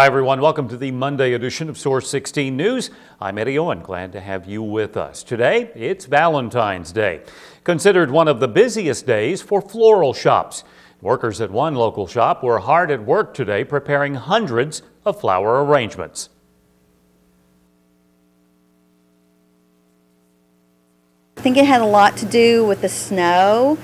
Hi everyone, welcome to the Monday edition of Source 16 News. I'm Eddie Owen, glad to have you with us. Today, it's Valentine's Day, considered one of the busiest days for floral shops. Workers at one local shop were hard at work today preparing hundreds of flower arrangements. I think it had a lot to do with the snow,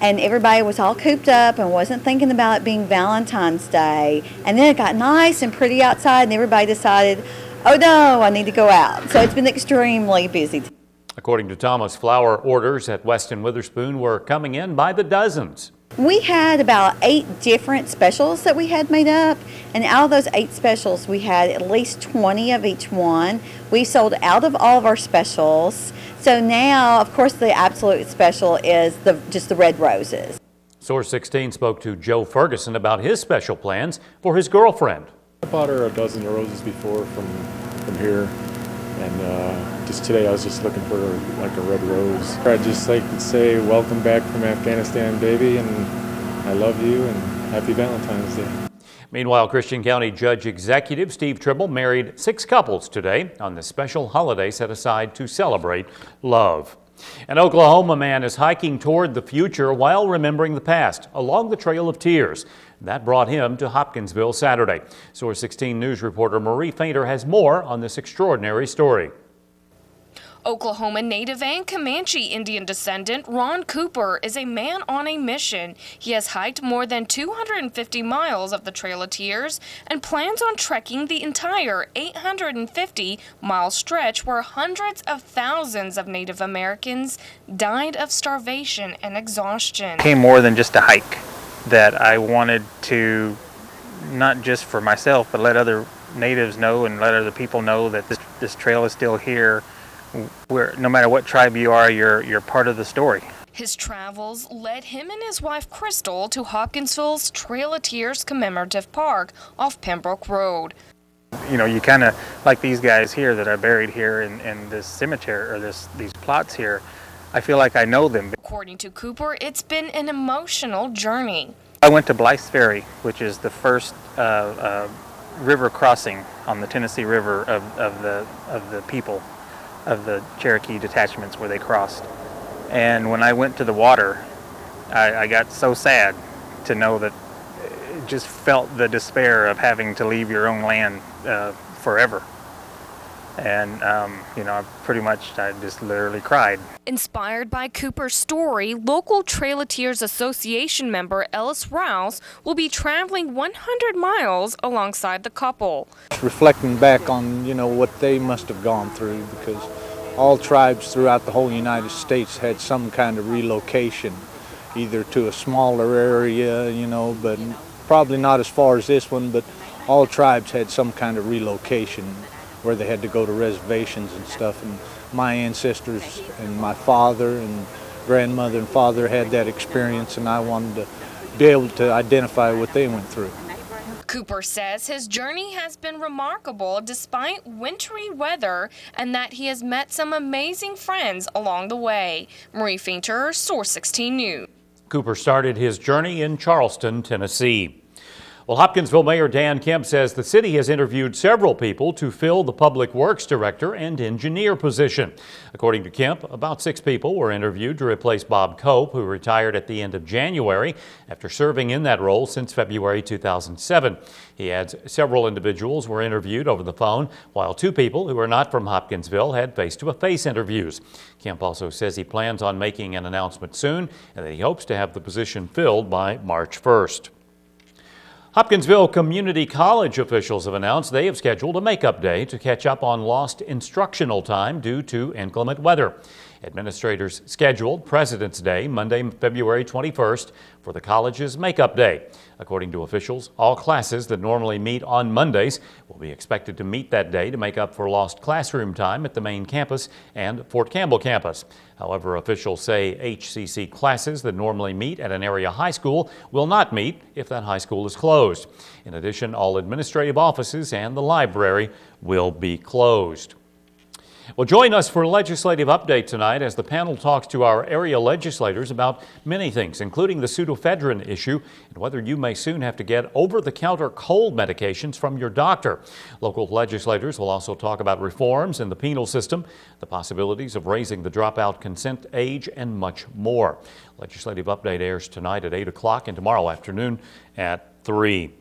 and everybody was all cooped up and wasn't thinking about it being Valentine's Day. And then it got nice and pretty outside and everybody decided, oh no, I need to go out. So it's been extremely busy. According to Thomas, flower orders at Weston Witherspoon were coming in by the dozens. We had about 8 different specials that we had made up, and out of those 8 specials we had at least 20 of each one. We sold out of all of our specials. So now, of course, the absolute special is just the red roses. Source 16 spoke to Joe Ferguson about his special plans for his girlfriend. I bought her a dozen roses before from here, and just today I was just looking for like a red rose. I'd just like to say welcome back from Afghanistan, baby, and I love you and happy Valentine's Day. Meanwhile, Christian County Judge Executive Steve Tribble married 6 couples today on this special holiday set aside to celebrate love. An Oklahoma man is hiking toward the future while remembering the past along the Trail of Tears. That brought him to Hopkinsville Saturday. Source 16 News reporter Marie Fainter has more on this extraordinary story. Oklahoma Native and Comanche Indian descendant Ron Cooper is a man on a mission. He has hiked more than 250 miles of the Trail of Tears and plans on trekking the entire 850-mile stretch where hundreds of thousands of Native Americans died of starvation and exhaustion. It became more than just a hike, that I wanted to, not just for myself, but let other natives know and let other people know that this trail is still here. Where no matter what tribe you are, you're part of the story. His travels led him and his wife Crystal to Hopkinsville's Trail of Tears Commemorative Park off Pembroke Road. You know, you kind of like these guys here that are buried here in this cemetery or these plots here. I feel like I know them. According to Cooper, it's been an emotional journey. I went to Blythe's Ferry, which is the first river crossing on the Tennessee River of the people. Of the Cherokee detachments where they crossed. And when I went to the water, I got so sad to know that it just felt the despair of having to leave your own land forever. And, you know, I just literally cried. Inspired by Cooper's story, local Trail of Tears Association member Ellis Rouse will be traveling 100 miles alongside the couple. Reflecting back on, you know, what they must have gone through, because all tribes throughout the whole United States had some kind of relocation, either to a smaller area, you know, but probably not as far as this one, but all tribes had some kind of relocation where they had to go to reservations and stuff. And my ancestors and my father and grandmother and father had that experience, and I wanted to be able to identify what they went through. Cooper says his journey has been remarkable despite wintry weather and that he has met some amazing friends along the way. Marie Fainter, Source 16 News. Cooper started his journey in Charleston, Tennessee. Well, Hopkinsville Mayor Dan Kemp says the city has interviewed several people to fill the Public Works Director and Engineer position. According to Kemp, about 6 people were interviewed to replace Bob Cope, who retired at the end of January after serving in that role since February 2007. He adds several individuals were interviewed over the phone, while 2 people who are not from Hopkinsville had face-to-face interviews. Kemp also says he plans on making an announcement soon and that he hopes to have the position filled by March 1st. Hopkinsville Community College officials have announced they have scheduled a makeup day to catch up on lost instructional time due to inclement weather. Administrators scheduled President's Day, Monday, February 21st, for the college's makeup day. According to officials, all classes that normally meet on Mondays will be expected to meet that day to make up for lost classroom time at the main campus and Fort Campbell campus. However, officials say HCC classes that normally meet at an area high school will not meet if that high school is closed. In addition, all administrative offices and the library will be closed. Well, join us for a legislative update tonight as the panel talks to our area legislators about many things, including the pseudoephedrine issue and whether you may soon have to get over-the-counter cold medications from your doctor. Local legislators will also talk about reforms in the penal system, the possibilities of raising the dropout consent age, and much more. Legislative update airs tonight at 8 o'clock and tomorrow afternoon at 3.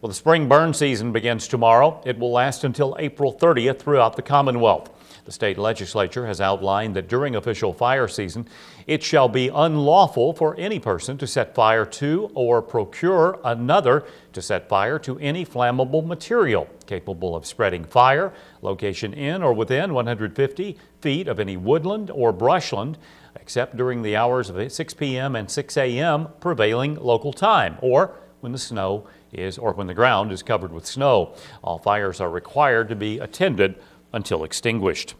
Well, the spring burn season begins tomorrow. It will last until April 30th throughout the Commonwealth. The state legislature has outlined that during official fire season, it shall be unlawful for any person to set fire to or procure another to set fire to any flammable material capable of spreading fire, location in or within 150 feet of any woodland or brushland, except during the hours of 6 p.m. and 6 a.m. prevailing local time, or when the ground is covered with snow. All fires are required to be attended until extinguished.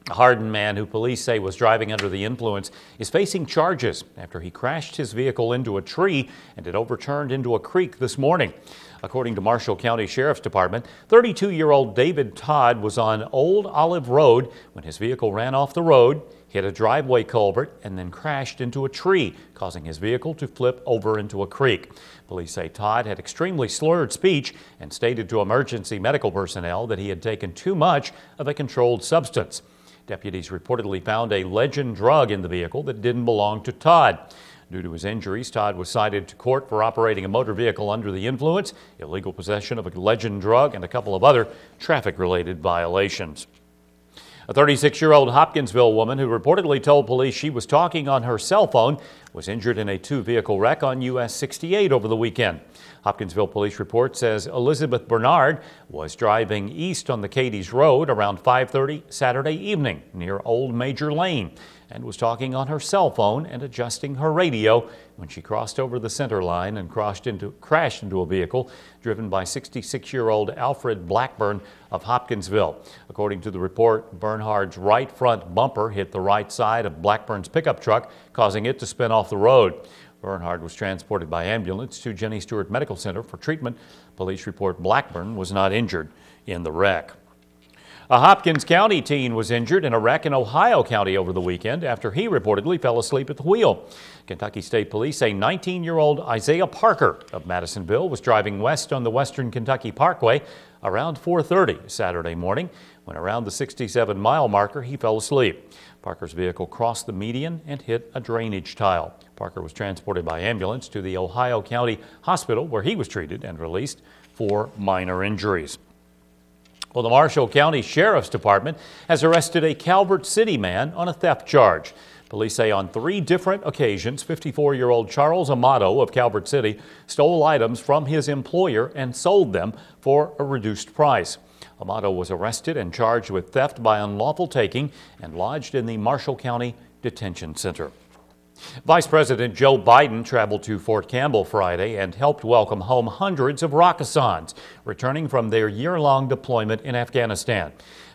A hardened man who police say was driving under the influence is facing charges after he crashed his vehicle into a tree and it overturned into a creek this morning. According to Marshall County Sheriff's Department, 32-year-old David Todd was on Old Olive Road when his vehicle ran off the road, hit a driveway culvert, and then crashed into a tree, causing his vehicle to flip over into a creek. Police say Todd had extremely slurred speech and stated to emergency medical personnel that he had taken too much of a controlled substance. Deputies reportedly found a legend drug in the vehicle that didn't belong to Todd. Due to his injuries, Todd was cited to court for operating a motor vehicle under the influence, illegal possession of a legend drug, and a couple of other traffic-related violations. A 36-year-old Hopkinsville woman who reportedly told police she was talking on her cell phone was injured in a two-vehicle wreck on US 68 over the weekend. Hopkinsville police report says Elizabeth Bernard was driving east on the Cadies Road around 5:30 Saturday evening near Old Major Lane and was talking on her cell phone and adjusting her radio when she crossed over the center line and crashed into a vehicle driven by 66-year-old Alfred Blackburn of Hopkinsville. According to the report, Bernhard's right front bumper hit the right side of Blackburn's pickup truck, causing it to spin off the road. Bernhard was transported by ambulance to Jenny Stewart Medical Center for treatment. Police report Blackburn was not injured in the wreck. A Hopkins County teen was injured in a wreck in Ohio County over the weekend after he reportedly fell asleep at the wheel. Kentucky State Police say 19-year-old Isaiah Parker of Madisonville was driving west on the Western Kentucky Parkway around 4:30 Saturday morning. When around the 67-mile marker, he fell asleep. Parker's vehicle crossed the median and hit a drainage tile. Parker was transported by ambulance to the Ohio County Hospital where he was treated and released for minor injuries. Well, the Marshall County Sheriff's Department has arrested a Calvert City man on a theft charge. Police say on 3 different occasions, 54-year-old Charles Amato of Calvert City stole items from his employer and sold them for a reduced price. Amato was arrested and charged with theft by unlawful taking and lodged in the Marshall County Detention Center. Vice President Joe Biden traveled to Fort Campbell Friday and helped welcome home hundreds of Rakkasans returning from their year-long deployment in Afghanistan.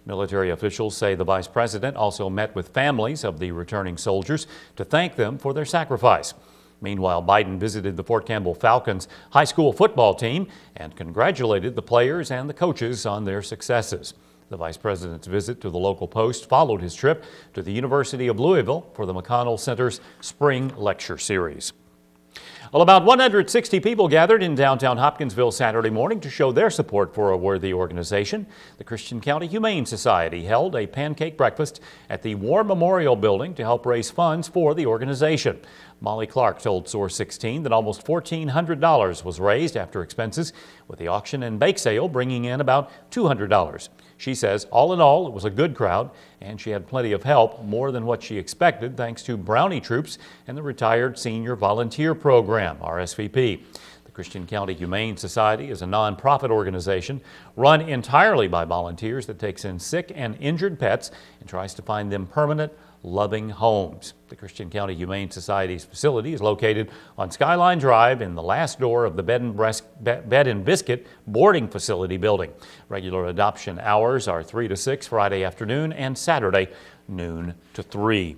Military officials say the vice president also met with families of the returning soldiers to thank them for their sacrifice. Meanwhile, Biden visited the Fort Campbell Falcons high school football team and congratulated the players and the coaches on their successes. The vice president's visit to the local post followed his trip to the University of Louisville for the McConnell Center's Spring Lecture Series. Well, about 160 people gathered in downtown Hopkinsville Saturday morning to show their support for a worthy organization. The Christian County Humane Society held a pancake breakfast at the War Memorial Building to help raise funds for the organization. Molly Clark told Source16 that almost $1,400 was raised after expenses, with the auction and bake sale bringing in about $200. She says, all in all, it was a good crowd, and she had plenty of help, more than what she expected, thanks to Brownie Troops and the Retired Senior Volunteer Program, RSVP. The Christian County Humane Society is a nonprofit organization run entirely by volunteers that takes in sick and injured pets and tries to find them permanent, loving homes. The Christian County Humane Society's facility is located on Skyline Drive in the last door of the Bed and Biscuit boarding facility building. Regular adoption hours are 3 to 6 Friday afternoon and Saturday noon to 3.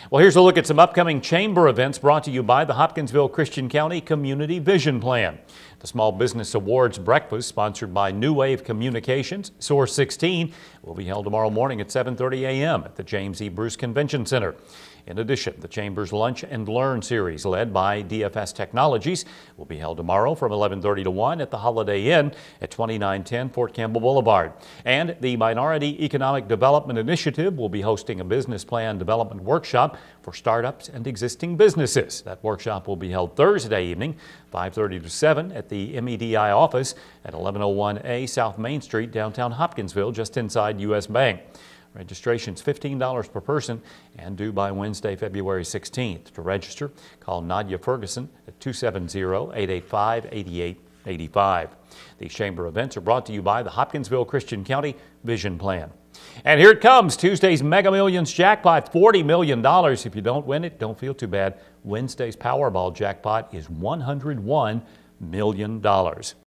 Well, here's a look at some upcoming chamber events brought to you by the Hopkinsville Christian County Community Vision Plan. The Small Business Awards Breakfast, sponsored by New Wave Communications, Source16, will be held tomorrow morning at 7:30 a.m. at the James E. Bruce Convention Center. In addition, the Chamber's Lunch and Learn series, led by DFS Technologies, will be held tomorrow from 11:30 to 1 at the Holiday Inn at 2910 Fort Campbell Boulevard. And the Minority Economic Development Initiative will be hosting a business plan development workshop for startups and existing businesses. That workshop will be held Thursday evening, 5:30 to 7 at the MEDI office at 1101A South Main Street, downtown Hopkinsville, just inside U.S. Bank. Registration's $15 per person and due by Wednesday, February 16th. To register, call Nadia Ferguson at 270-885-8885. These chamber events are brought to you by the Hopkinsville Christian County Vision Plan. And here it comes, Tuesday's Mega Millions jackpot, $40 million. If you don't win it, don't feel too bad. Wednesday's Powerball jackpot is $101 million.